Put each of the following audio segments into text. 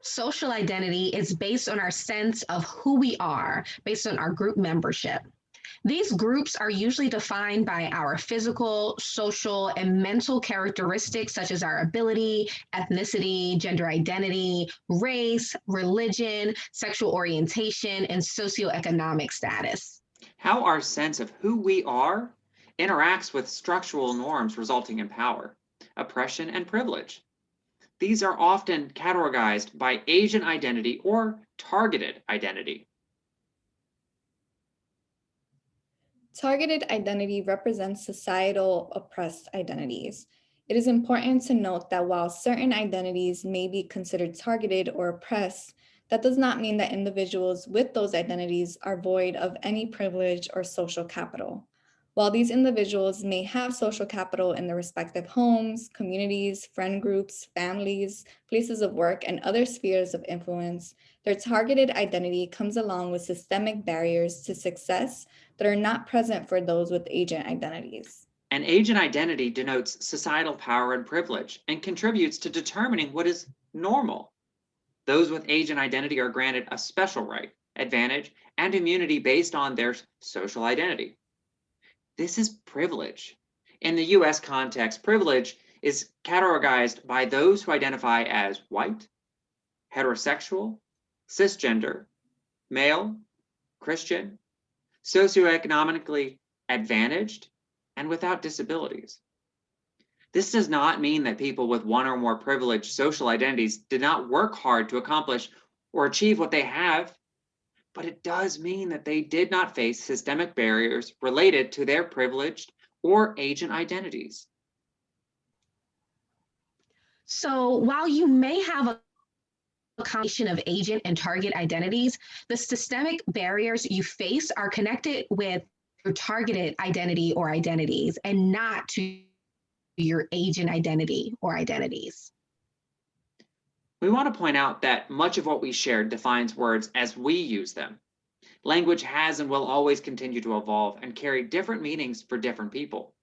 Social identity is based on our sense of who we are, based on our group membership. These groups are usually defined by our physical, social, and mental characteristics, such as our ability, ethnicity, gender identity, race, religion, sexual orientation, and socioeconomic status. How our sense of who we are interacts with structural norms resulting in power, oppression, and privilege. These are often categorized by Asian identity or targeted identity. Targeted identity represents societal oppressed identities. It is important to note that while certain identities may be considered targeted or oppressed, that does not mean that individuals with those identities are void of any privilege or social capital. While these individuals may have social capital in their respective homes, communities, friend groups, families, places of work, and other spheres of influence, their targeted identity comes along with systemic barriers to success that are not present for those with agent identities. An agent identity denotes societal power and privilege and contributes to determining what is normal. Those with agent identity are granted a special right, advantage, and immunity based on their social identity. This is privilege. In the US context, privilege is categorized by those who identify as white, heterosexual, cisgender, male, Christian, socioeconomically advantaged, and without disabilities. This does not mean that people with one or more privileged social identities did not work hard to accomplish or achieve what they have, but it does mean that they did not face systemic barriers related to their privileged or agent identities. So while you may have a combination of agent and target identities, the systemic barriers you face are connected with your targeted identity or identities and not to your agent identity or identities. We want to point out that much of what we shared defines words as we use them. Language has and will always continue to evolve and carry different meanings for different people.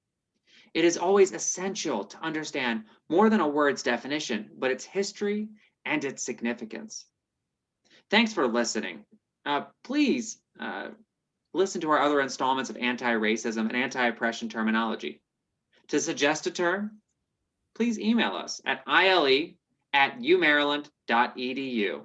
It is always essential to understand more than a word's definition, but its history and its significance. Thanks for listening. Please listen to our other installments of anti-racism and anti-oppression terminology. To suggest a term, please email us at ile@umaryland.edu.